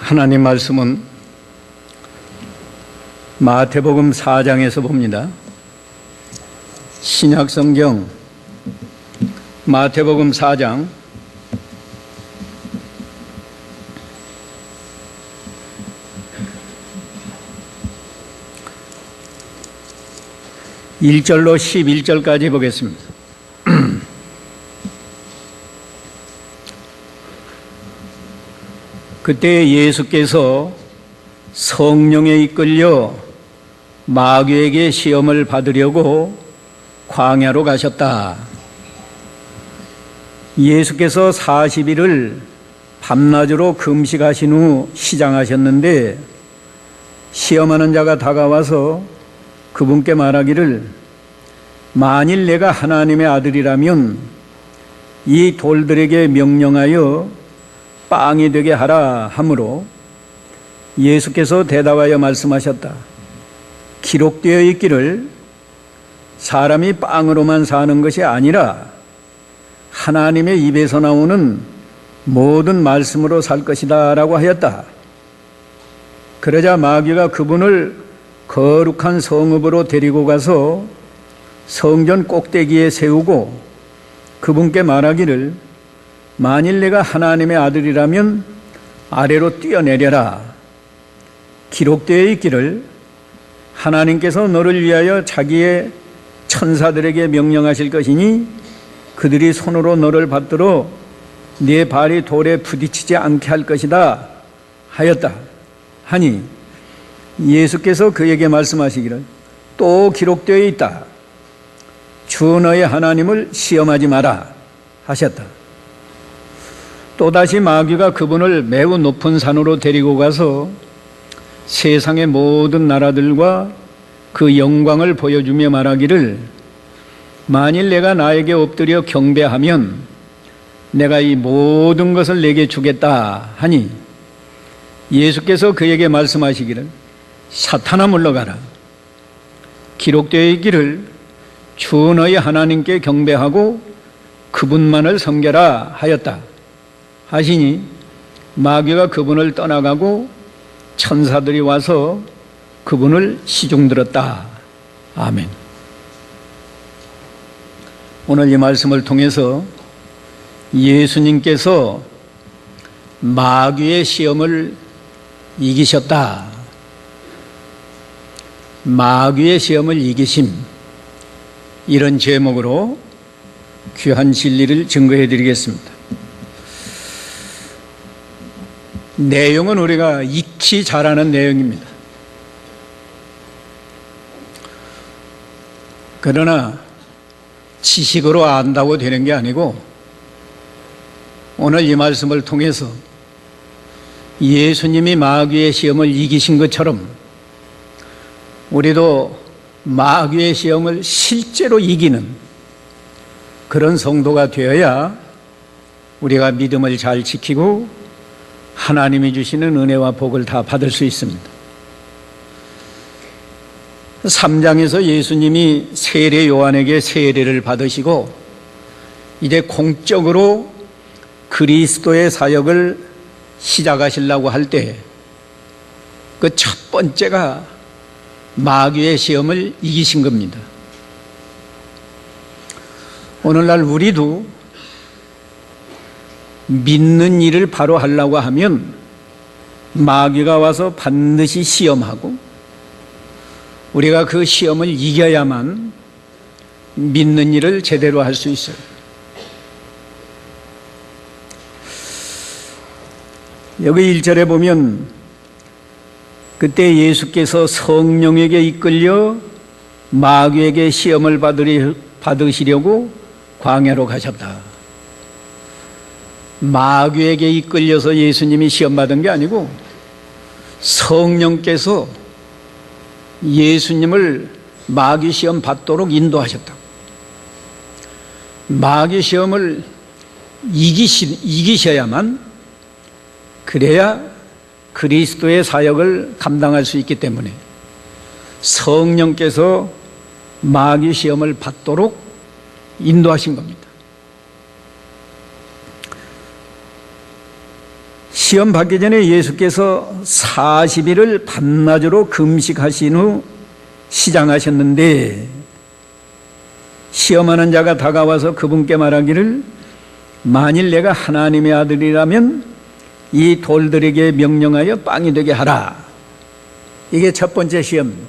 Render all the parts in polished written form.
하나님 말씀은 마태복음 4장에서 봅니다. 신약성경 마태복음 4장 1절로 11절까지 보겠습니다. 그때 예수께서 성령에 이끌려 마귀에게 시험을 받으려고 광야로 가셨다. 예수께서 40일을 밤낮으로 금식하신 후 시장하셨는데 시험하는 자가 다가와서 그분께 말하기를 만일 내가 하나님의 아들이라면 이 돌들에게 명령하여 빵이 되게 하라 하므로 예수께서 대답하여 말씀하셨다. 기록되어 있기를 사람이 빵으로만 사는 것이 아니라 하나님의 입에서 나오는 모든 말씀으로 살 것이다 라고 하였다. 그러자 마귀가 그분을 거룩한 성읍으로 데리고 가서 성전 꼭대기에 세우고 그분께 말하기를 만일 내가 하나님의 아들이라면 아래로 뛰어내려라. 기록되어 있기를 하나님께서 너를 위하여 자기의 천사들에게 명령하실 것이니 그들이 손으로 너를 받들어 네 발이 돌에 부딪히지 않게 할 것이다 하였다 하니 예수께서 그에게 말씀하시기를 또 기록되어 있다. 주 너의 하나님을 시험하지 마라 하셨다. 또다시 마귀가 그분을 매우 높은 산으로 데리고 가서 세상의 모든 나라들과 그 영광을 보여주며 말하기를 만일 내가 나에게 엎드려 경배하면 내가 이 모든 것을 내게 주겠다 하니 예수께서 그에게 말씀하시기를 사탄아 물러가라. 기록되어 있기를 주 너희 하나님께 경배하고 그분만을 섬겨라 하였다 하시니 마귀가 그분을 떠나가고 천사들이 와서 그분을 시중들었다. 아멘. 오늘 이 말씀을 통해서 예수님께서 마귀의 시험을 이기셨다. 마귀의 시험을 이기심, 이런 제목으로 귀한 진리를 증거해 드리겠습니다. 내용은 우리가 익히 잘 아는 내용입니다. 그러나 지식으로 안다고 되는 게 아니고 오늘 이 말씀을 통해서 예수님이 마귀의 시험을 이기신 것처럼 우리도 마귀의 시험을 실제로 이기는 그런 성도가 되어야 우리가 믿음을 잘 지키고 하나님이 주시는 은혜와 복을 다 받을 수 있습니다. 3장에서 예수님이 세례 요한에게 세례를 받으시고 이제 공적으로 그리스도의 사역을 시작하시려고 할 때 그 첫 번째가 마귀의 시험을 이기신 겁니다. 오늘날 우리도 믿는 일을 바로 하려고 하면 마귀가 와서 반드시 시험하고 우리가 그 시험을 이겨야만 믿는 일을 제대로 할 수 있어요. 여기 1절에 보면 그때 예수께서 성령에게 이끌려 마귀에게 시험을 받으시려고 광야로 가셨다. 마귀에게 이끌려서 예수님이 시험받은 게 아니고 성령께서 예수님을 마귀 시험 받도록 인도하셨다. 마귀 시험을 이기셔야만 그래야 그리스도의 사역을 감당할 수 있기 때문에 성령께서 마귀 시험을 받도록 인도하신 겁니다. 시험 받기 전에 예수께서 40일을 밤낮으로 금식하신 후 시장하셨는데 시험하는 자가 다가와서 그분께 말하기를 만일 내가 하나님의 아들이라면 이 돌들에게 명령하여 빵이 되게 하라. 이게 첫 번째 시험입니다.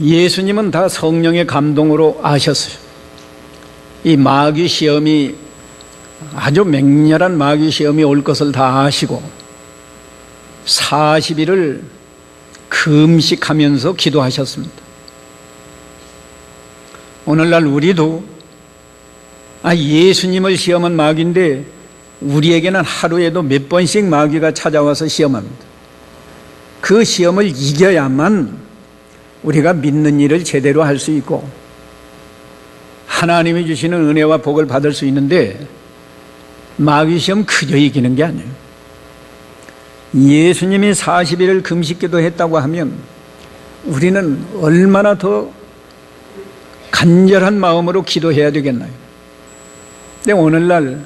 예수님은 다 성령의 감동으로 아셨어요. 이 마귀 시험이 아주 맹렬한 마귀 시험이 올 것을 다 아시고 40일을 금식하면서 기도하셨습니다. 오늘날 우리도 예수님을 시험한 마귀인데 우리에게는 하루에도 몇 번씩 마귀가 찾아와서 시험합니다. 그 시험을 이겨야만 우리가 믿는 일을 제대로 할 수 있고 하나님이 주시는 은혜와 복을 받을 수 있는데 마귀 시험 그저 이기는 게 아니에요. 예수님이 40일을 금식기도 했다고 하면 우리는 얼마나 더 간절한 마음으로 기도해야 되겠나요? 근데 오늘날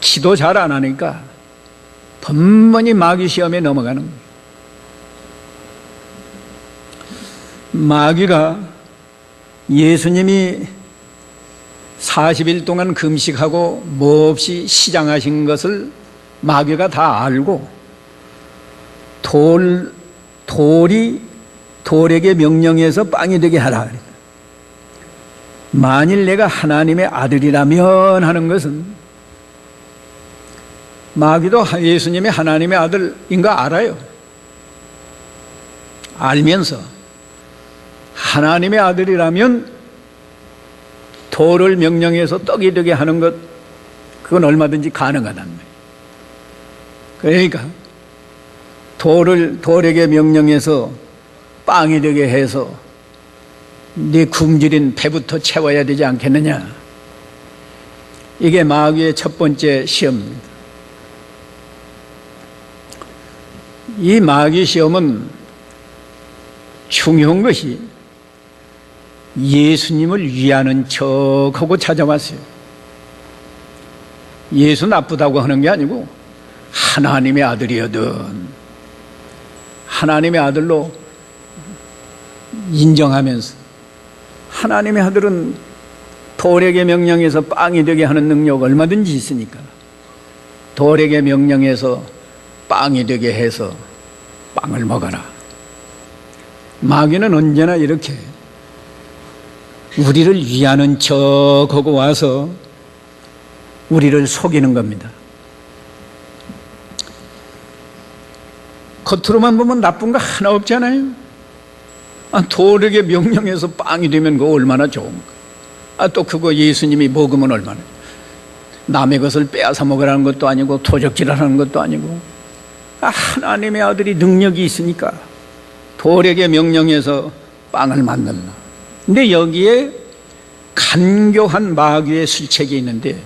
기도 잘 안 하니까 번번이 마귀 시험에 넘어가는 거예요. 마귀가 예수님이 40일 동안 금식하고 몹시 시장하신 것을 마귀가 다 알고 돌이 돌에게 명령해서 빵이 되게 하라. 만일 내가 하나님의 아들이라면 하는 것은 마귀도 예수님이 하나님의 아들인 거 알아요. 알면서 하나님의 아들이라면 돌을 명령해서 떡이 되게 하는 것 그건 얼마든지 가능하단 말이에요. 그러니까 돌에게 명령해서 빵이 되게 해서 네 굶주린 배부터 채워야 되지 않겠느냐. 이게 마귀의 첫 번째 시험입니다. 이 마귀 시험은 중요한 것이 예수님을 위하는 척하고 찾아왔어요. 예수 나쁘다고 하는 게 아니고 하나님의 아들이거든 하나님의 아들로 인정하면서 하나님의 아들은 돌에게 명령해서 빵이 되게 하는 능력 얼마든지 있으니까 돌에게 명령해서 빵이 되게 해서 빵을 먹어라. 마귀는 언제나 이렇게 우리를 위하는 척하고 와서 우리를 속이는 겁니다. 겉으로만 보면 나쁜 거 하나 없잖아요. 돌에게 명령해서 빵이 되면 그거 얼마나 좋은가. 또 그거 예수님이 먹으면 얼마나. 남의 것을 빼앗아 먹으라는 것도 아니고 도적질하는 것도 아니고 하나님의 아들이 능력이 있으니까 돌에게 명령해서 빵을 만든다. 근데 여기에 간교한 마귀의 술책이 있는데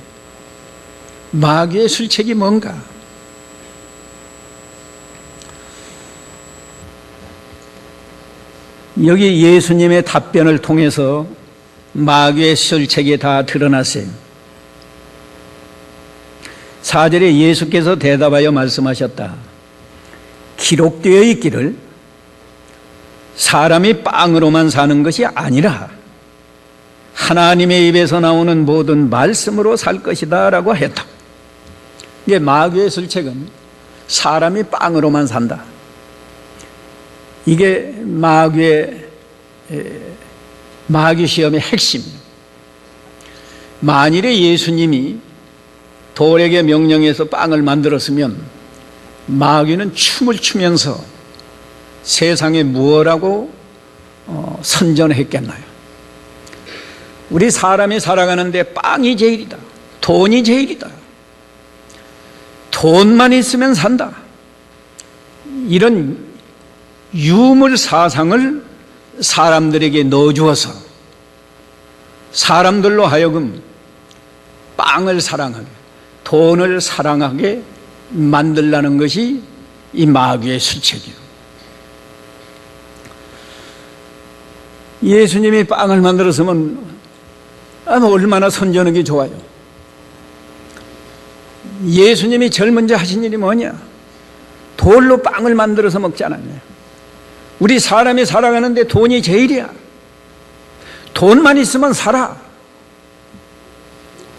마귀의 술책이 뭔가? 여기 예수님의 답변을 통해서 마귀의 술책이 다 드러났어요. 4절에 예수께서 대답하여 말씀하셨다. 기록되어 있기를 사람이 빵으로만 사는 것이 아니라 하나님의 입에서 나오는 모든 말씀으로 살 것이다 라고 했다. 이게 마귀의 술책은 사람이 빵으로만 산다. 이게 마귀 시험의 핵심이에요. 만일에 예수님이 돌에게 명령해서 빵을 만들었으면 마귀는 춤을 추면서 세상에 무엇라고 선전했겠나요? 우리 사람이 살아가는데 빵이 제일이다. 돈이 제일이다. 돈만 있으면 산다. 이런 유물 사상을 사람들에게 넣어주어서 사람들로 하여금 빵을 사랑하게, 돈을 사랑하게 만들라는 것이 이 마귀의 술책이에요. 예수님이 빵을 만들었으면 얼마나 선전하기 좋아요. 예수님이 제일 먼저 하신 일이 뭐냐? 돌로 빵을 만들어서 먹지 않았냐? 우리 사람이 살아가는데 돈이 제일이야. 돈만 있으면 살아.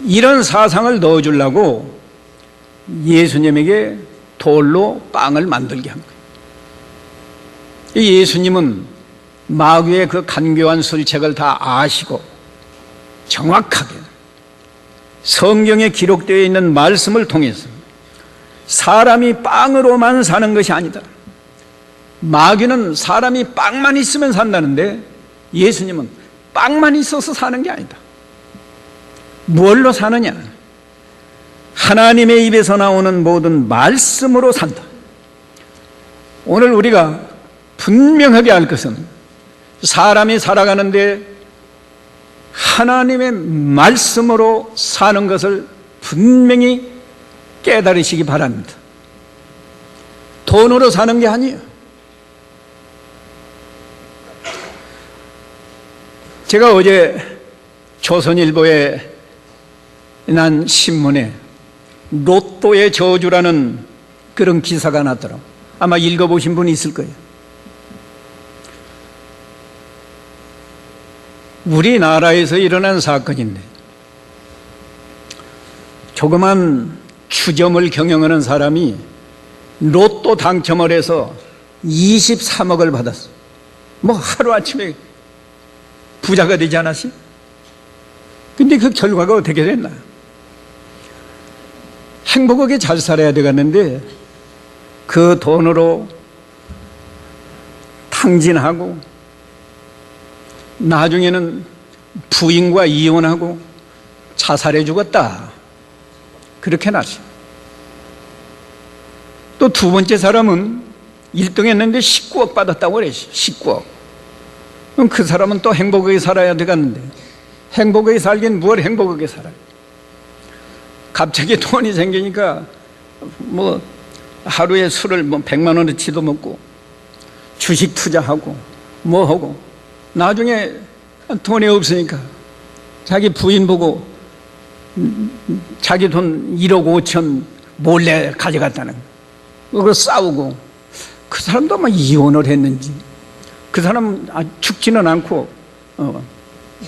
이런 사상을 넣어주려고 예수님에게 돌로 빵을 만들게 한 거예요. 예수님은 마귀의 그 간교한 술책을 다 아시고 정확하게 성경에 기록되어 있는 말씀을 통해서 사람이 빵으로만 사는 것이 아니다. 마귀는 사람이 빵만 있으면 산다는데 예수님은 빵만 있어서 사는 게 아니다. 무엇로 사느냐? 하나님의 입에서 나오는 모든 말씀으로 산다. 오늘 우리가 분명하게 알 것은 사람이 살아가는데 하나님의 말씀으로 사는 것을 분명히 깨달으시기 바랍니다. 돈으로 사는 게 아니에요. 제가 어제 조선일보에 난 신문에 로또의 저주라는 그런 기사가 났더라고요. 아마 읽어보신 분이 있을 거예요. 우리나라에서 일어난 사건인데 조그만 주점을 경영하는 사람이 로또 당첨을 해서 23억을 받았어. 뭐 하루아침에 부자가 되지 않았어요? 근데 그 결과가 어떻게 됐나? 행복하게 잘 살아야 되겠는데 그 돈으로 탕진하고 나중에는 부인과 이혼하고 자살해 죽었다. 그렇게 났어요. 또 두 번째 사람은 1등 했는데 19억 받았다고 그랬어요. 19억. 그럼 그 사람은 또 행복하게 살아야 되겠는데 행복하게 살긴 뭘 행복하게 살아요? 갑자기 돈이 생기니까 뭐 하루에 술을 뭐 100만 원어치도 먹고 주식 투자하고 뭐 하고 나중에 돈이 없으니까 자기 부인 보고 자기 돈 1억 5천 몰래 가져갔다는 거. 그걸 싸우고 그 사람도 아마 이혼을 했는지 그 사람은 죽지는 않고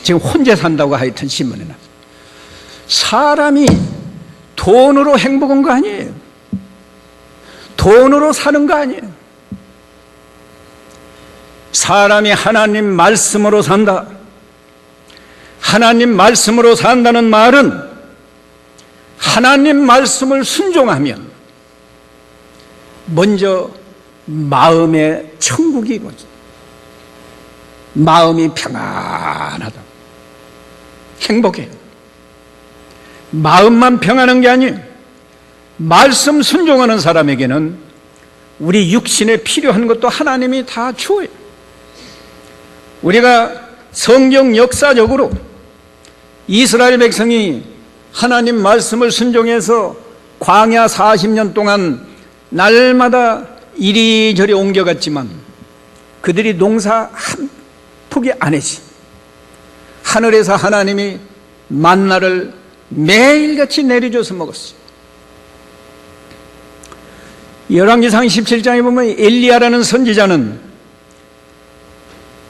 지금 혼자 산다고 하여튼 신문에 나왔어요. 사람이 돈으로 행복한 거 아니에요. 돈으로 사는 거 아니에요. 사람이 하나님 말씀으로 산다. 하나님 말씀으로 산다는 말은 하나님 말씀을 순종하면 먼저 마음의 천국이 이루어져. 마음이 평안하다. 행복해요. 마음만 평안한 게 아니에요. 말씀 순종하는 사람에게는 우리 육신에 필요한 것도 하나님이 다 주어요. 우리가 성경 역사적으로 이스라엘 백성이 하나님 말씀을 순종해서 광야 40년 동안 날마다 이리저리 옮겨갔지만 그들이 농사 한 포기 안 했지. 하늘에서 하나님이 만나를 매일같이 내려줘서 먹었어요. 열왕기상 17장에 보면 엘리야라는 선지자는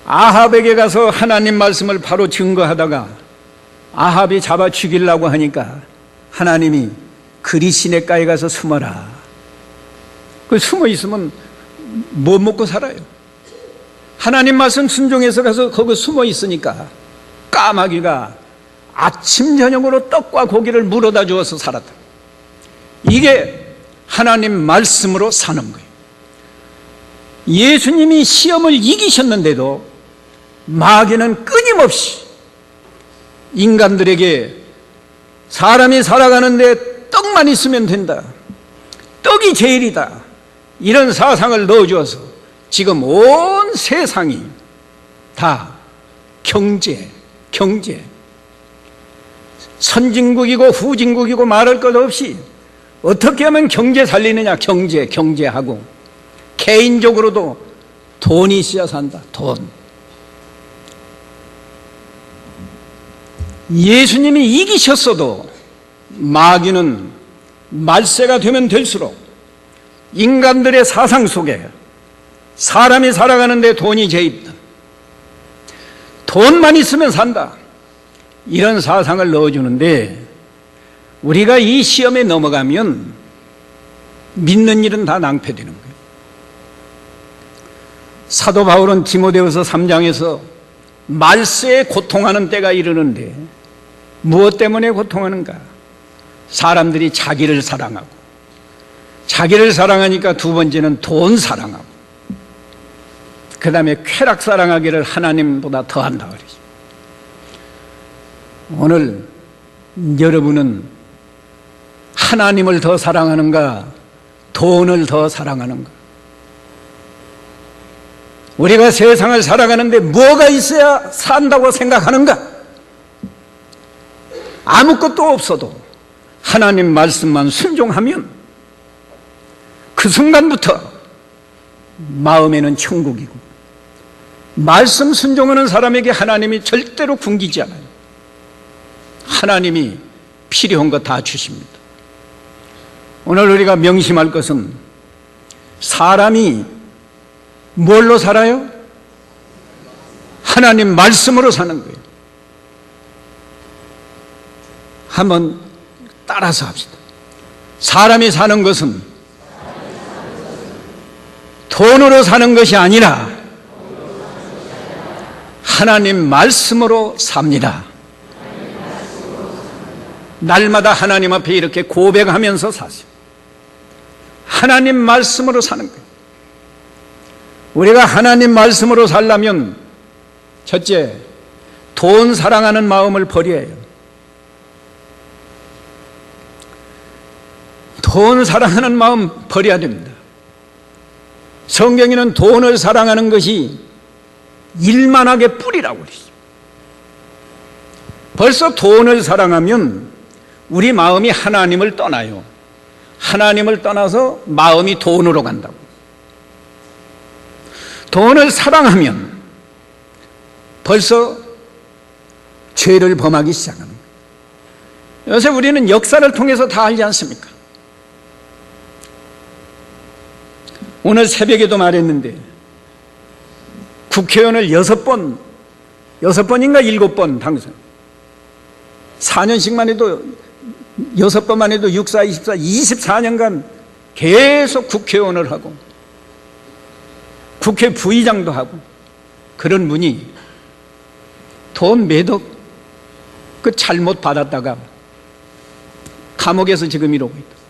아합에게 가서 하나님 말씀을 바로 증거하다가 아합이 잡아 죽이려고 하니까 하나님이 그리 시냇가에 가서 숨어라. 그 숨어 있으면 뭐 먹고 살아요? 하나님 말씀 순종해서 가서 거기 숨어 있으니까 까마귀가 아침 저녁으로 떡과 고기를 물어다 주어서 살았다. 이게 하나님 말씀으로 사는 거예요. 예수님이 시험을 이기셨는데도 마귀는 끊임없이 인간들에게 사람이 살아가는데 떡만 있으면 된다. 떡이 제일이다. 이런 사상을 넣어주어서 지금 온 세상이 다 경제 선진국이고 후진국이고 말할 것 없이 어떻게 하면 경제 살리느냐. 경제하고 개인적으로도 돈이 있어야 산다. 돈. 예수님이 이기셨어도 마귀는 말세가 되면 될수록 인간들의 사상 속에 사람이 살아가는데 돈이 제입다, 돈만 있으면 산다, 이런 사상을 넣어주는데, 우리가 이 시험에 넘어가면 믿는 일은 다 낭패되는 거예요. 사도 바울은 디모데후서 3장에서 말세에 고통하는 때가 이르는데 무엇 때문에 고통하는가? 사람들이 자기를 사랑하고, 자기를 사랑하니까 두 번째는 돈 사랑하고, 그 다음에 쾌락 사랑하기를 하나님보다 더한다 그러죠. 오늘 여러분은 하나님을 더 사랑하는가, 돈을 더 사랑하는가? 우리가 세상을 살아가는데 뭐가 있어야 산다고 생각하는가? 아무것도 없어도 하나님 말씀만 순종하면 그 순간부터 마음에는 천국이고, 말씀 순종하는 사람에게 하나님이 절대로 굶기지 않아요. 하나님이 필요한 거 다 주십니다. 오늘 우리가 명심할 것은, 사람이 뭘로 살아요? 하나님 말씀으로 사는 거예요. 한번 따라서 합시다. 사람이 사는 것은 돈으로 사는 것이 아니라 하나님 말씀으로 삽니다. 날마다 하나님 앞에 이렇게 고백하면서 사세요. 하나님 말씀으로 사는 거예요. 우리가 하나님 말씀으로 살려면 첫째, 돈 사랑하는 마음을 버려야 해요. 돈 사랑하는 마음 버려야 됩니다. 성경에는 돈을 사랑하는 것이 일만하게 뿌리라고 그러죠. 벌써 돈을 사랑하면 우리 마음이 하나님을 떠나요. 하나님을 떠나서 마음이 돈으로 간다고. 돈을 사랑하면 벌써 죄를 범하기 시작하는 거예요. 요새 우리는 역사를 통해서 다 알지 않습니까? 오늘 새벽에도 말했는데, 국회의원을 6번인가 7번 당선, 4년씩만 해도 6번만 해도 6, 4, 24, 24년간 계속 국회의원을 하고 국회 부의장도 하고, 그런 분이 돈 매덕 그 잘못 받았다가 감옥에서 지금 이러고 있다.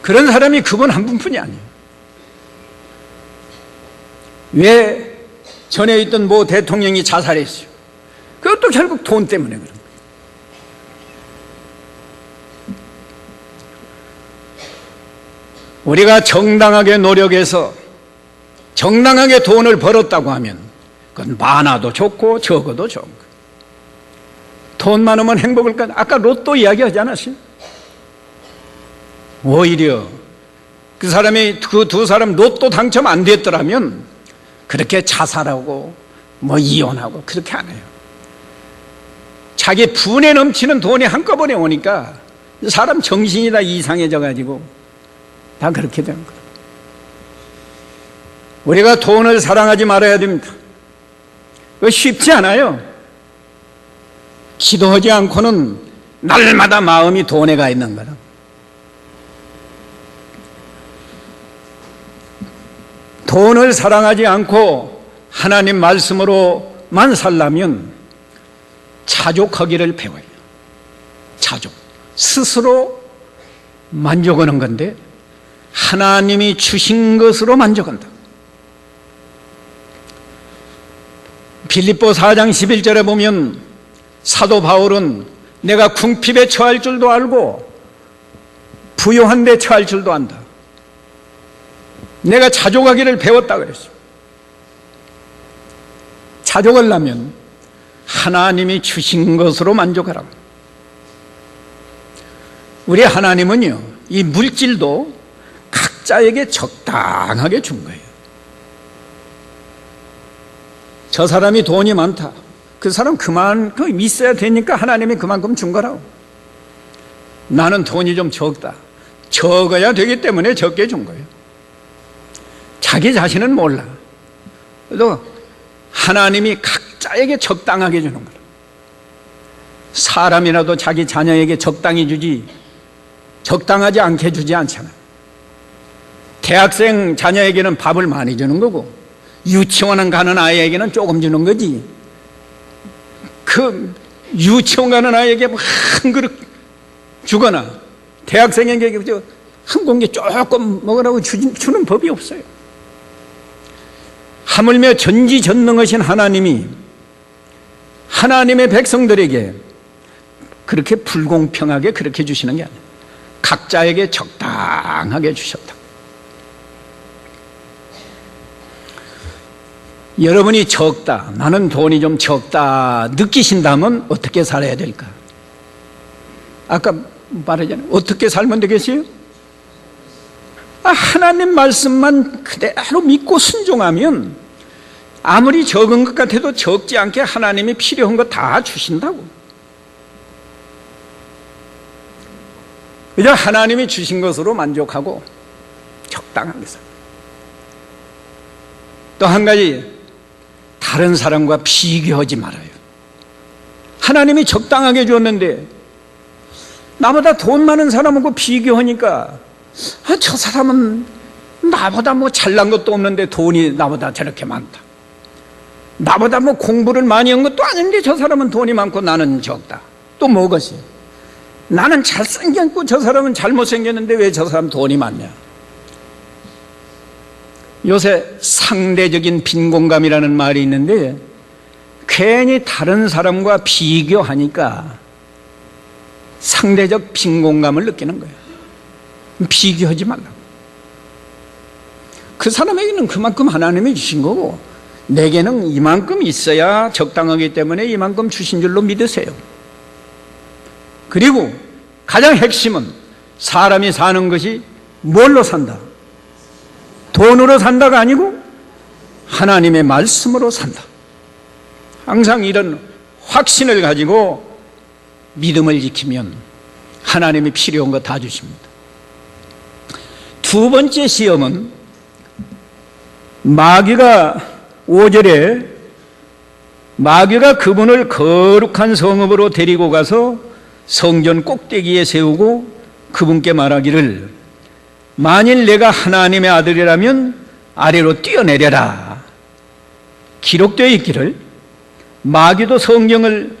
그런 사람이 그분 한 분뿐이 아니에요. 왜 전에 있던 모 대통령이 자살했어요? 그것도 결국 돈 때문에 그런 거예요. 우리가 정당하게 노력해서 정당하게 돈을 벌었다고 하면 그건 많아도 좋고 적어도 좋은 거예요. 돈 많으면 행복을 까? 아까 로또 이야기하지 않았어요? 오히려 그 사람이, 그 두 사람 로또 당첨 안 됐더라면 그렇게 자살하고 뭐 이혼하고 그렇게 안 해요. 자기 분에 넘치는 돈이 한꺼번에 오니까 사람 정신이 다 이상해져 가지고 다 그렇게 되는 거예요. 우리가 돈을 사랑하지 말아야 됩니다. 그거 쉽지 않아요. 기도하지 않고는 날마다 마음이 돈에 가 있는 거라. 돈을 사랑하지 않고 하나님 말씀으로만 살려면 자족하기를 배워요. 자족. 스스로 만족하는 건데 하나님이 주신 것으로 만족한다. 빌립보 4장 11절에 보면 사도 바울은 내가 궁핍에 처할 줄도 알고 부요한 데 처할 줄도 안다. 내가 자족하기를 배웠다 그랬어요. 자족하려면 하나님이 주신 것으로 만족하라고. 우리 하나님은요, 이 물질도 각자에게 적당하게 준 거예요. 저 사람이 돈이 많다, 그 사람 그만큼 있어야 되니까 하나님이 그만큼 준 거라고. 나는 돈이 좀 적다. 적어야 되기 때문에 적게 준 거예요. 자기 자신은 몰라. 그래도 하나님이 각자에게 적당하게 주는 거예요. 사람이라도 자기 자녀에게 적당히 주지 적당하지 않게 주지 않잖아요. 대학생 자녀에게는 밥을 많이 주는 거고 유치원 가는 아이에게는 조금 주는 거지. 그 유치원 가는 아이에게 한 그릇 주거나 대학생에게 한 공기 조금 먹으라고 주는 법이 없어요. 하물며 전지전능하신 하나님이 하나님의 백성들에게 그렇게 불공평하게 그렇게 주시는 게 아니에요. 각자에게 적당하게 주셨다. 여러분이 적다, 나는 돈이 좀 적다 느끼신다면 어떻게 살아야 될까? 아까 말하잖아요. 어떻게 살면 되겠어요? 하나님 말씀만 그대로 믿고 순종하면 아무리 적은 것 같아도 적지 않게 하나님이 필요한 거 다 주신다고. 그저 하나님이 주신 것으로 만족하고 적당하게 살아. 또 한 가지, 다른 사람과 비교하지 말아요. 하나님이 적당하게 줬는데 나보다 돈 많은 사람하고 비교하니까 저 사람은 나보다 뭐 잘난 것도 없는데 돈이 나보다 저렇게 많다. 나보다 뭐 공부를 많이 한 것도 아닌데 저 사람은 돈이 많고 나는 적다. 또 뭐것이? 나는 잘생겼고 저 사람은 잘못생겼는데 왜 저 사람 돈이 많냐? 요새 상대적인 빈곤감이라는 말이 있는데 괜히 다른 사람과 비교하니까 상대적 빈곤감을 느끼는 거예요. 비교하지 말라고. 그 사람에게는 그만큼 하나님이 주신 거고 내게는 이만큼 있어야 적당하기 때문에 이만큼 주신 줄로 믿으세요. 그리고 가장 핵심은 사람이 사는 것이 뭘로 산다? 돈으로 산다가 아니고 하나님의 말씀으로 산다. 항상 이런 확신을 가지고 믿음을 지키면 하나님이 필요한 거 다 주십니다. 두 번째 시험은 마귀가 5절에 마귀가 그분을 거룩한 성읍으로 데리고 가서 성전 꼭대기에 세우고 그분께 말하기를 만일 내가 하나님의 아들이라면 아래로 뛰어내려라. 기록되어 있기를 마귀도 성경을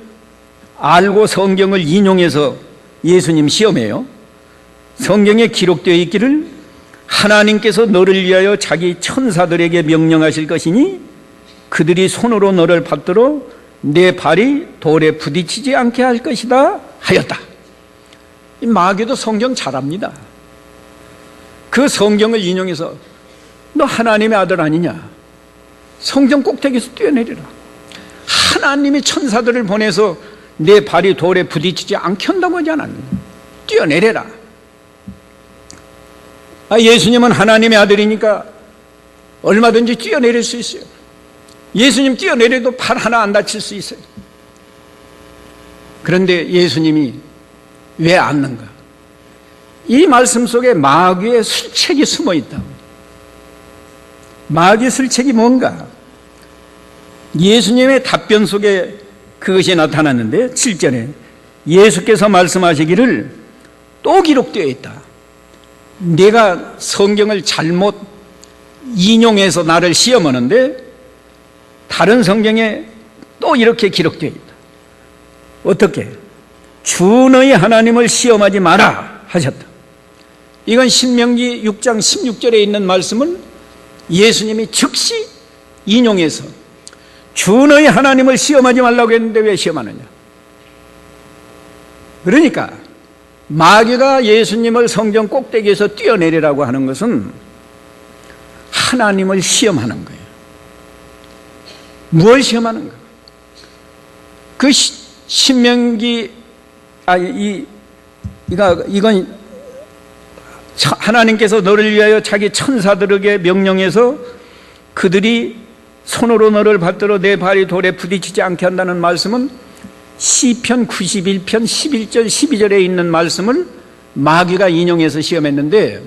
알고 성경을 인용해서 예수님 시험해요. 성경에 기록되어 있기를 하나님께서 너를 위하여 자기 천사들에게 명령하실 것이니 그들이 손으로 너를 받들어 내 발이 돌에 부딪히지 않게 할 것이다 하였다. 이 마귀도 성경 잘 압니다. 그 성경을 인용해서 너 하나님의 아들 아니냐? 성전 꼭대기에서 뛰어내리라. 하나님이 천사들을 보내서 내 발이 돌에 부딪히지 않게 한다고 하지 않았느냐? 뛰어내려라. 예수님은 하나님의 아들이니까 얼마든지 뛰어내릴 수 있어요. 예수님 뛰어내려도 팔 하나 안 다칠 수 있어요. 그런데 예수님이 왜 앉는가? 이 말씀 속에 마귀의 술책이 숨어 있다. 마귀의 술책이 뭔가? 예수님의 답변 속에 그것이 나타났는데 7절에 예수께서 말씀하시기를 또 기록되어 있다. 내가 성경을 잘못 인용해서 나를 시험하는데 다른 성경에 또 이렇게 기록되어 있다. 어떻게? 주 너희 하나님을 시험하지 마라 하셨다. 이건 신명기 6장 16절에 있는 말씀을 예수님이 즉시 인용해서 주 너희 하나님을 시험하지 말라고 했는데 왜 시험하느냐? 그러니까 마귀가 예수님을 성전 꼭대기에서 뛰어내리라고 하는 것은 하나님을 시험하는 거예요. 무엇을 시험하는가? 그 신명기 이건 하나님께서 너를 위하여 자기 천사들에게 명령해서 그들이 손으로 너를 받들어 내 발이 돌에 부딪히지 않게 한다는 말씀은 시편 91편 11절 12절에 있는 말씀을 마귀가 인용해서 시험했는데,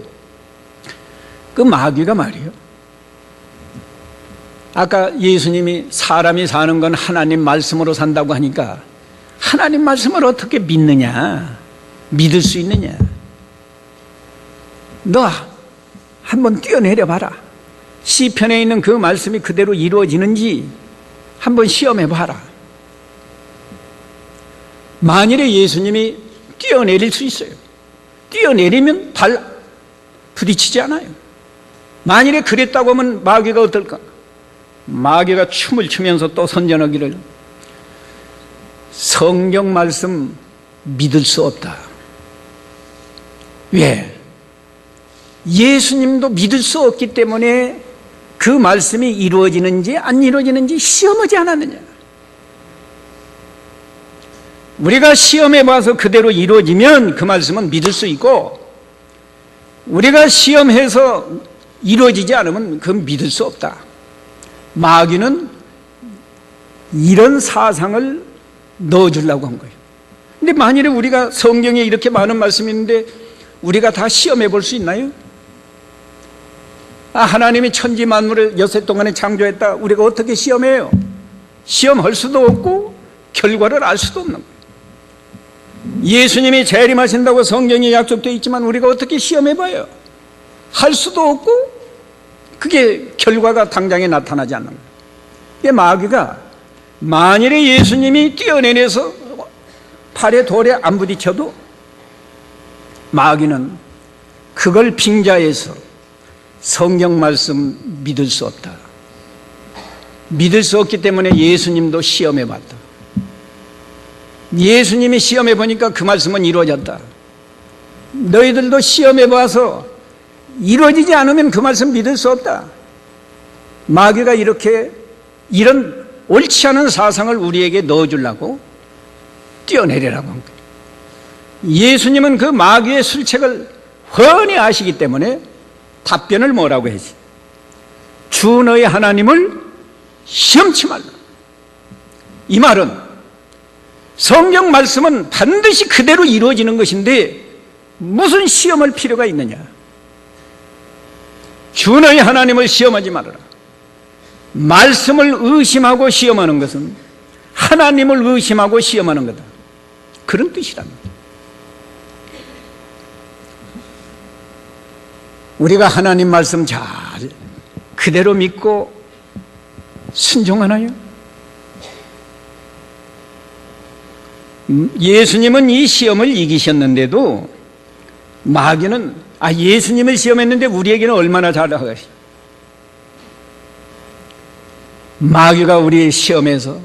그 마귀가 말이에요, 아까 예수님이 사람이 사는 건 하나님 말씀으로 산다고 하니까 하나님 말씀을 어떻게 믿느냐, 믿을 수 있느냐, 너 한번 뛰어내려 봐라, 시편에 있는 그 말씀이 그대로 이루어지는지 한번 시험해 봐라. 만일에 예수님이 뛰어내릴 수 있어요. 뛰어내리면 발 부딪히지 않아요. 만일에 그랬다고 하면 마귀가 어떨까? 마귀가 춤을 추면서 또 선전하기를, 성경 말씀 믿을 수 없다. 왜? 예수님도 믿을 수 없기 때문에 그 말씀이 이루어지는지 안 이루어지는지 시험하지 않았느냐. 우리가 시험해 봐서 그대로 이루어지면 그 말씀은 믿을 수 있고, 우리가 시험해서 이루어지지 않으면 그건 믿을 수 없다. 마귀는 이런 사상을 넣어주려고 한 거예요. 근데 만일에 우리가 성경에 이렇게 많은 말씀이 있는데 우리가 다 시험해 볼 수 있나요? 하나님이 천지 만물을 여섯 동안에 창조했다. 우리가 어떻게 시험해요? 시험할 수도 없고 결과를 알 수도 없는 거예요. 예수님이 재림하신다고 성경에 약속되어 있지만 우리가 어떻게 시험해 봐요? 할 수도 없고 그게 결과가 당장에 나타나지 않는 거예요. 이게 마귀가 만일에 예수님이 뛰어내려서 팔에 돌에 안 부딪혀도 마귀는 그걸 빙자해서 성경 말씀 믿을 수 없다. 믿을 수 없기 때문에 예수님도 시험해 봤다. 예수님이 시험해 보니까 그 말씀은 이루어졌다. 너희들도 시험해 봐서 이루어지지 않으면 그 말씀 믿을 수 없다. 마귀가 이렇게 이런 옳지 않은 사상을 우리에게 넣어주려고 뛰어내리라고 한 거예요. 예수님은 그 마귀의 술책을 훤히 아시기 때문에 답변을 뭐라고 했지? 주 너희 하나님을 시험치 말라. 이 말은 성경 말씀은 반드시 그대로 이루어지는 것인데 무슨 시험할 필요가 있느냐? 주 너희 하나님을 시험하지 말아라. 말씀을 의심하고 시험하는 것은 하나님을 의심하고 시험하는 거다. 그런 뜻이랍니다. 우리가 하나님 말씀 잘 그대로 믿고 순종하나요? 예수님은 이 시험을 이기셨는데도 마귀는 예수님을 시험했는데 우리에게는 얼마나 잘하겠어요. 마귀가 우리 시험에서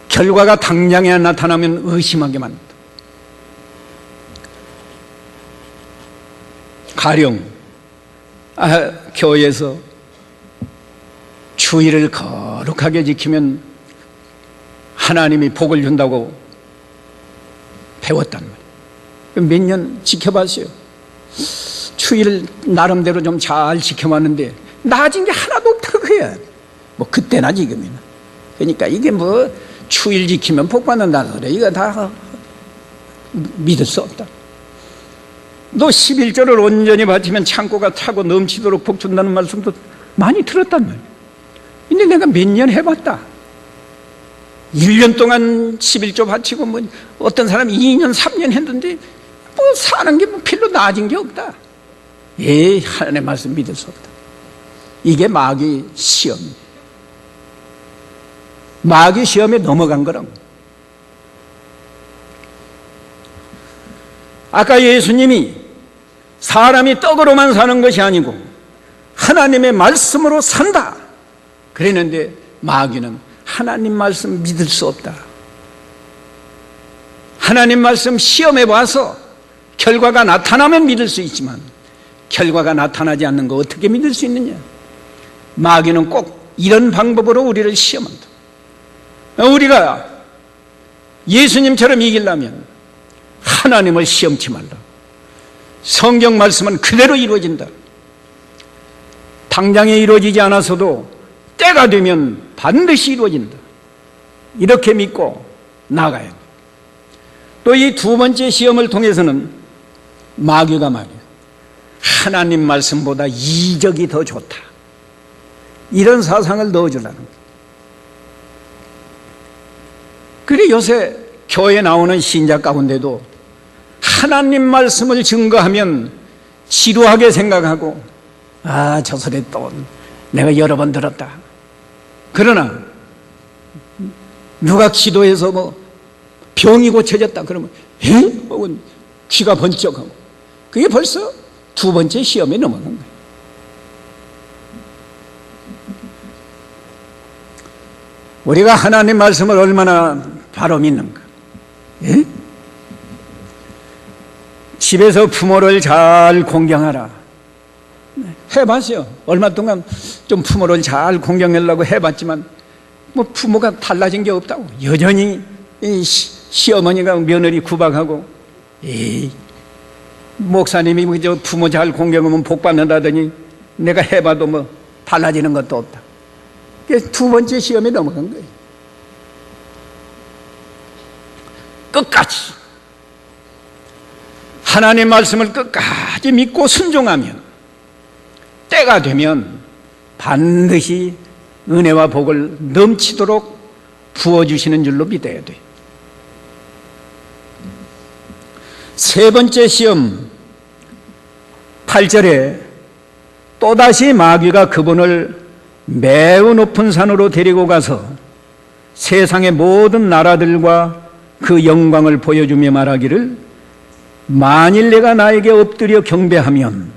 결과가 당장에 나타나면 의심하게 만든다. 가령 교회에서 주의를 거룩하게 지키면 하나님이 복을 준다고 배웠단 말이에요. 몇 년 지켜봤어요. 주의를 나름대로 좀 잘 지켜봤는데 나아진 게 하나도 없다 그거야. 뭐 그때나 지금이나. 그러니까 이게 뭐 주일 지키면 복 받는다 그래. 이거 다 믿을 수 없다. 너 11조를 온전히 바치면 창고가 차고 넘치도록 복 준다는 말씀도 많이 들었단 말이야. 근데 내가 몇 년 해봤다. 1년 동안 11조 바치고 뭐 어떤 사람이 2년 3년 했는데 뭐 사는 게 뭐 별로 나아진 게 없다. 하나님의 말씀 믿을 수 없다. 이게 마귀 시험. 마귀 시험에 넘어간 거라고. 아까 예수님이 사람이 떡으로만 사는 것이 아니고 하나님의 말씀으로 산다 그랬는데 마귀는 하나님 말씀 믿을 수 없다. 하나님 말씀 시험해 봐서 결과가 나타나면 믿을 수 있지만 결과가 나타나지 않는 거 어떻게 믿을 수 있느냐. 마귀는 꼭 이런 방법으로 우리를 시험한다. 우리가 예수님처럼 이기려면 하나님을 시험치 말라. 성경 말씀은 그대로 이루어진다. 당장에 이루어지지 않았어도 때가 되면 반드시 이루어진다. 이렇게 믿고 나가야 돼. 또 이 두 번째 시험을 통해서는 마귀가 말이야, 하나님 말씀보다 이적이 더 좋다, 이런 사상을 넣어주려는 거야. 그래 요새 교회에 나오는 신자 가운데도 하나님 말씀을 증거하면 지루하게 생각하고, 아, 저 소리 또 내가 여러 번 들었다. 그러나 누가 기도해서 뭐 병이 고쳐졌다 그러면 에? 혹은 귀가 번쩍하고, 그게 벌써 두 번째 시험에 넘어간 거예요. 우리가 하나님 말씀을 얼마나 바로 믿는가? 예? 집에서 부모를 잘 공경하라. 해봤어요. 얼마 동안 좀 부모를 잘 공경하려고 해봤지만 뭐 부모가 달라진 게 없다고. 여전히 이 시어머니가 며느리 구박하고, 에이, 목사님이 저 부모 잘 공경하면 복 받는다더니 내가 해봐도 뭐 달라지는 것도 없다. 그래서 두 번째 시험에 넘어간 거예요. 끝까지 하나님 말씀을 끝까지 믿고 순종하면 때가 되면 반드시 은혜와 복을 넘치도록 부어주시는 줄로 믿어야 돼요. 세 번째 시험 8절에 또다시 마귀가 그분을 매우 높은 산으로 데리고 가서 세상의 모든 나라들과 그 영광을 보여주며 말하기를, 만일 내가 나에게 엎드려 경배하면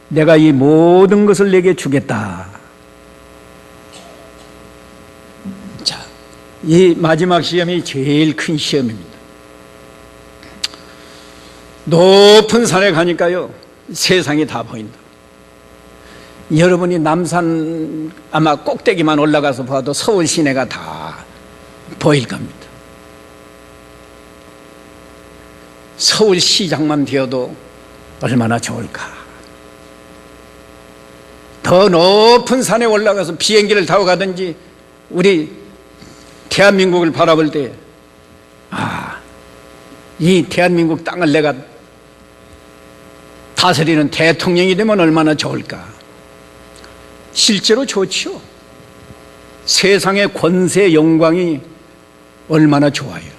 내가 이 모든 것을 내게 주겠다. 자, 이 마지막 시험이 제일 큰 시험입니다. 높은 산에 가니까요, 세상이 다 보인다. 여러분이 남산 아마 꼭대기만 올라가서 봐도 서울 시내가 다 보일 겁니다. 서울시장만 되어도 얼마나 좋을까. 더 높은 산에 올라가서 비행기를 타고 가든지 우리 대한민국을 바라볼 때, 아, 이 대한민국 땅을 내가 다스리는 대통령이 되면 얼마나 좋을까. 실제로 좋지요. 세상의 권세 영광이 얼마나 좋아요.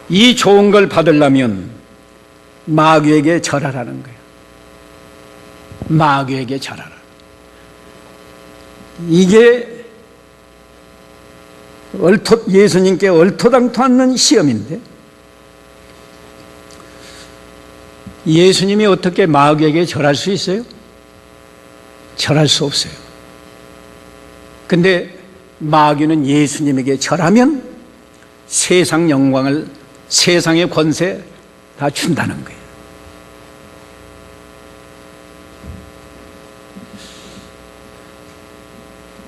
이 좋은 걸 받으려면 마귀에게 절하라는 거예요. 마귀에게 절하라. 이게 예수님께 얼토당토 않는 시험인데, 예수님이 어떻게 마귀에게 절할 수 있어요? 절할 수 없어요. 근데 마귀는 예수님에게 절하면 세상 영광을, 세상의 권세 다 준다는 거예요.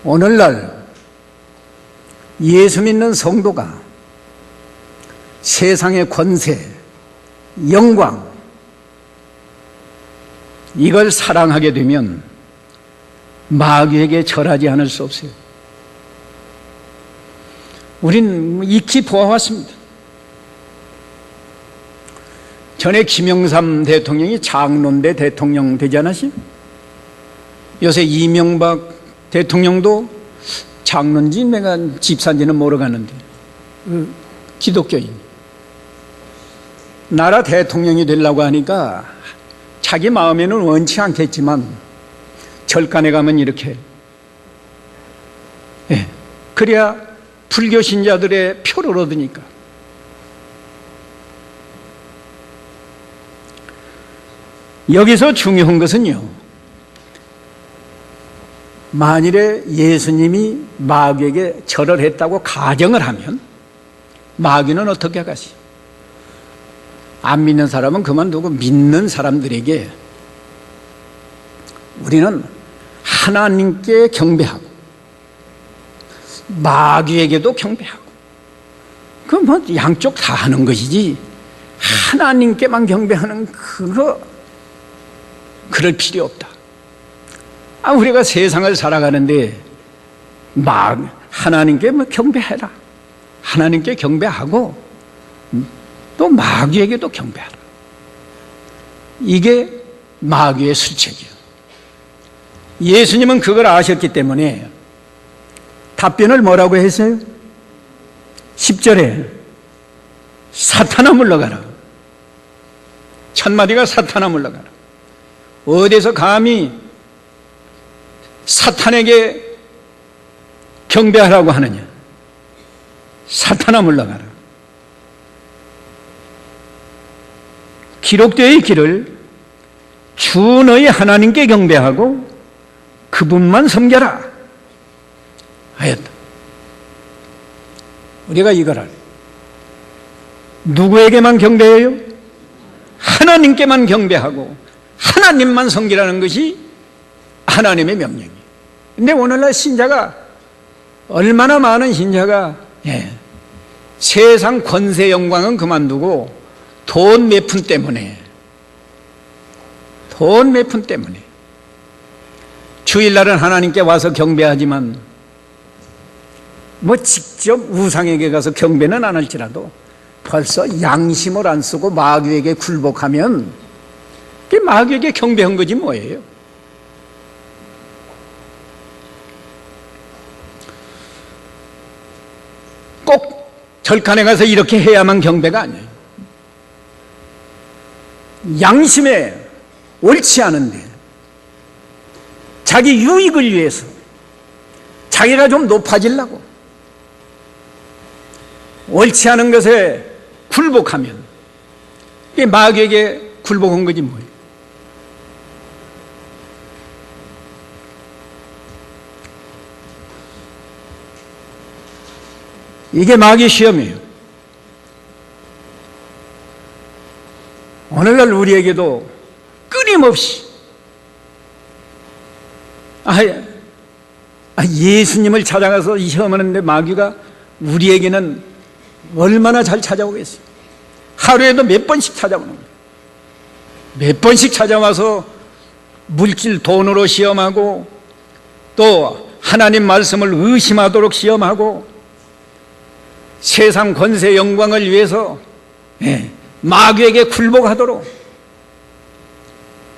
오늘날 예수 믿는 성도가 세상의 권세, 영광, 이걸 사랑하게 되면 마귀에게 절하지 않을 수 없어요. 우린 익히 보아왔습니다. 전에 김영삼 대통령이 장로대 대통령 되지 않았어요? 요새 이명박 대통령도 장로인지 내가 집사인지는 모르겠는데 기독교인. 나라 대통령이 되려고 하니까 자기 마음에는 원치 않겠지만 절간에 가면 이렇게, 예, 그래야 불교 신자들의 표를 얻으니까. 여기서 중요한 것은요, 만일에 예수님이 마귀에게 절을 했다고 가정을 하면 마귀는 어떻게 하겠어요? 안 믿는 사람은 그만두고 믿는 사람들에게 우리는 하나님께 경배하고 마귀에게도 경배하고, 그 뭐 양쪽 다 하는 것이지 하나님께만 경배하는 그럴 필요 없다. 우리가 세상을 살아가는데 하나님께 경배해라. 하나님께 경배하고 또 마귀에게도 경배하라. 이게 마귀의 수책이에요. 예수님은 그걸 아셨기 때문에 답변을 뭐라고 했어요? 10절에 사탄아 물러가라. 첫마디가 사탄아 물러가라. 어디서 감히 사탄에게 경배하라고 하느냐? 사탄아 물러가라. 기록되어 있기를 주 너희 하나님께 경배하고 그분만 섬겨라 하였다. 우리가 이걸 알아요. 누구에게만 경배해요? 하나님께만 경배하고 하나님만 섬기라는 것이 하나님의 명령이에요. 근데 오늘날 신자가 얼마나 많은 신자가 세상 권세 영광은 그만두고 돈 몇 푼 때문에 주일날은 하나님께 와서 경배하지만 직접 우상에게 가서 경배는 안 할지라도 벌써 양심을 안 쓰고 마귀에게 굴복하면 그게 마귀에게 경배한 거지 뭐예요. 꼭 절간에 가서 이렇게 해야만 경배가 아니에요. 양심에 옳지 않은데 자기 유익을 위해서 자기가 좀 높아지려고 옳지 않은 것에 굴복하면 이게 마귀에게 굴복한 거지 뭐예요. 이게 마귀의 시험이에요. 오늘날 우리에게도 끊임없이 예수님을 찾아가서 시험하는데 마귀가 우리에게는 얼마나 잘 찾아오겠어요. 하루에도 몇 번씩 찾아오는 거예요. 몇 번씩 찾아와서 물질 돈으로 시험하고 또 하나님 말씀을 의심하도록 시험하고 세상 권세 영광을 위해서 마귀에게 굴복하도록.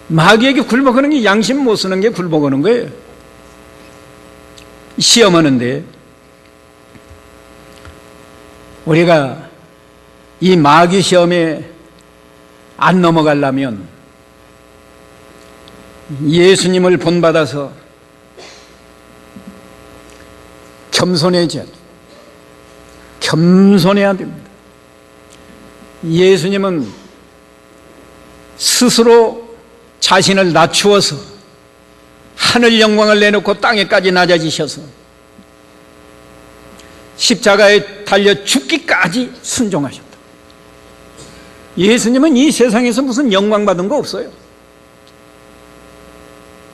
마귀에게 굴복하는 게 양심 못 쓰는 게 굴복하는 거예요. 시험하는데 우리가 이 마귀 시험에 안 넘어가려면 예수님을 본받아서 겸손해야 됩니다. 예수님은 스스로 자신을 낮추어서 하늘 영광을 내놓고 땅에까지 낮아지셔서 십자가에 달려 죽기까지 순종하셨다. 예수님은 이 세상에서 무슨 영광 받은 거 없어요.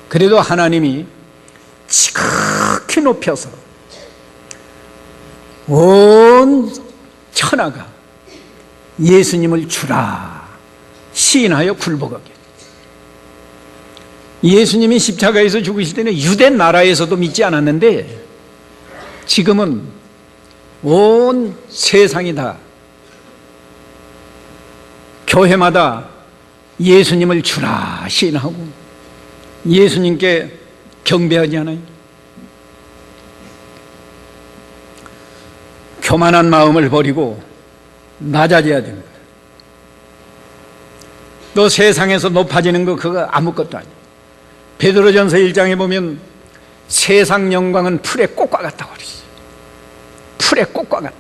그래도 하나님이 지극히 높여서 온 천하가 예수님을 주라 시인하여 굴복하게. 예수님이 십자가에서 죽으실 때는 유대 나라에서도 믿지 않았는데 지금은 온 세상이 다 교회마다 예수님을 주라 시인하고 예수님께 경배하지 않아요? 교만한 마음을 버리고 낮아져야 됩니다. 또 세상에서 높아지는 거 그거 아무것도 아니에요. 베드로전서 1장에 보면 세상 영광은 풀의 꽃과 같다고 그랬어요. 풀의 꽃과 같다.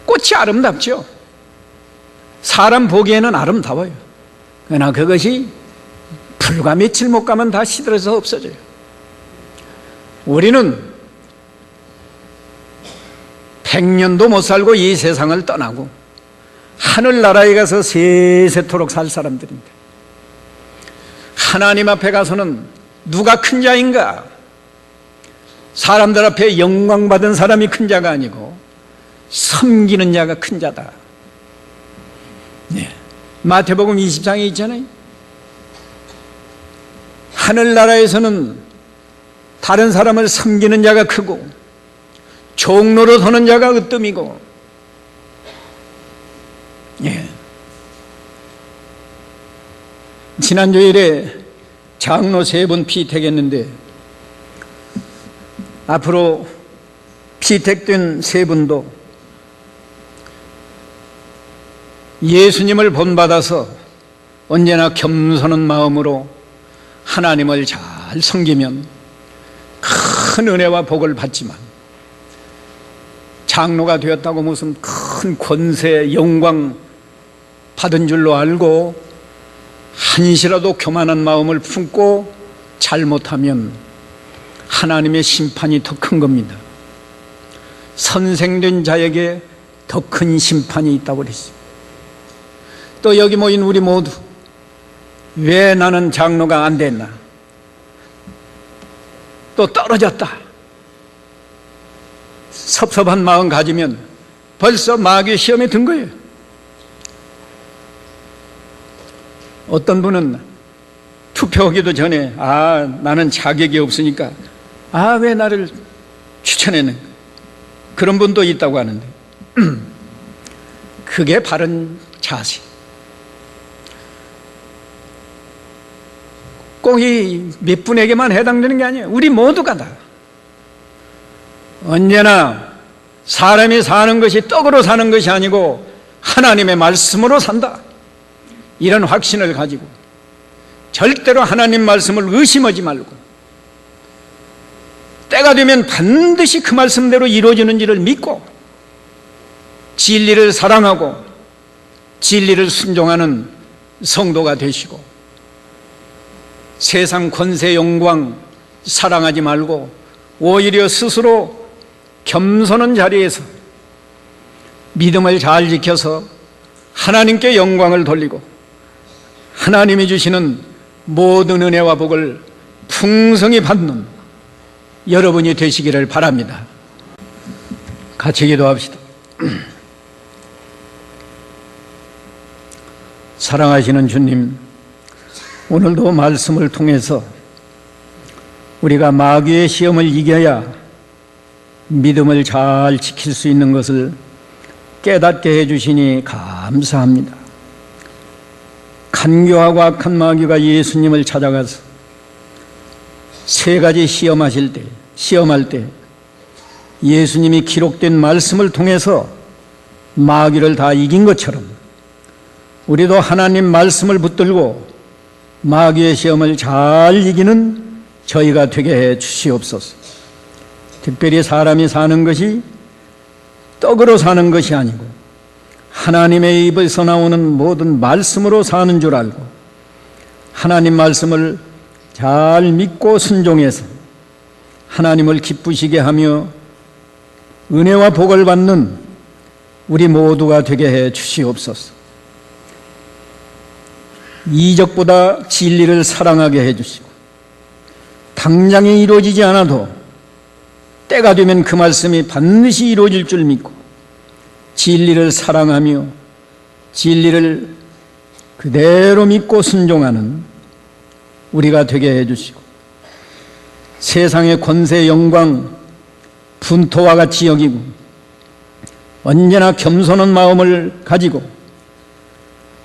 꽃이 아름답죠. 사람 보기에는 아름다워요. 그러나 그것이 불과 며칠 못 가면 다 시들어서 없어져요. 우리는 100년도 못 살고 이 세상을 떠나고 하늘나라에 가서 세세토록 살 사람들입니다. 하나님 앞에 가서는 누가 큰 자인가? 사람들 앞에 영광받은 사람이 큰 자가 아니고 섬기는 자가 큰 자다. 마태복음 20장에 있잖아요. 하늘나라에서는 다른 사람을 섬기는 자가 크고 종로로 서는 자가 으뜸이고, 지난 주일에 장로 3분 피택했는데 앞으로 피택된 3분도 예수님을 본받아서 언제나 겸손한 마음으로 하나님을 잘 섬기면 큰 은혜와 복을 받지만, 장로가 되었다고 무슨 큰 권세, 영광 받은 줄로 알고 한시라도 교만한 마음을 품고 잘못하면 하나님의 심판이 더 큰 겁니다. 선생된 자에게 더 큰 심판이 있다고 그랬어요. 또 여기 모인 우리 모두 왜 나는 장로가 안 됐나, 또 떨어졌다, 섭섭한 마음 가지면 벌써 마귀의 시험에 든 거예요. 어떤 분은 투표하기도 전에 나는 자격이 없으니까 왜 나를 추천했는가, 그런 분도 있다고 하는데 그게 바른 자세. 꼭 이 몇 분에게만 해당되는 게 아니에요. 우리 모두가 다 언제나 사람이 사는 것이 떡으로 사는 것이 아니고 하나님의 말씀으로 산다, 이런 확신을 가지고 절대로 하나님 말씀을 의심하지 말고 때가 되면 반드시 그 말씀대로 이루어지는지를 믿고 진리를 사랑하고 진리를 순종하는 성도가 되시고, 세상 권세 영광 사랑하지 말고 오히려 스스로 겸손한 자리에서 믿음을 잘 지켜서 하나님께 영광을 돌리고 하나님이 주시는 모든 은혜와 복을 풍성히 받는 여러분이 되시기를 바랍니다. 같이 기도합시다. 사랑하시는 주님, 오늘도 말씀을 통해서 우리가 마귀의 시험을 이겨야 믿음을 잘 지킬 수 있는 것을 깨닫게 해주시니 감사합니다. 간교하고 악한 마귀가 예수님을 찾아가서 3가지 시험할 때 예수님이 기록된 말씀을 통해서 마귀를 다 이긴 것처럼 우리도 하나님 말씀을 붙들고 마귀의 시험을 잘 이기는 저희가 되게 해 주시옵소서. 특별히 사람이 사는 것이 떡으로 사는 것이 아니고 하나님의 입에서 나오는 모든 말씀으로 사는 줄 알고 하나님 말씀을 잘 믿고 순종해서 하나님을 기쁘시게 하며 은혜와 복을 받는 우리 모두가 되게 해 주시옵소서. 이적보다 진리를 사랑하게 해 주시고 당장에 이루어지지 않아도 때가 되면 그 말씀이 반드시 이루어질 줄 믿고 진리를 사랑하며 진리를 그대로 믿고 순종하는 우리가 되게 해주시고 세상의 권세 영광 분토와 같이 여기고 언제나 겸손한 마음을 가지고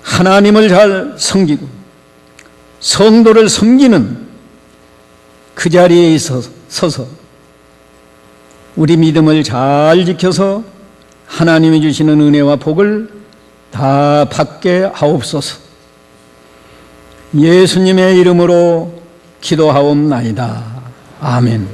하나님을 잘 섬기고 성도를 섬기는 그 자리에 서서 우리 믿음을 잘 지켜서 하나님이 주시는 은혜와 복을 다 받게 하옵소서. 예수님의 이름으로 기도하옵나이다. 아멘.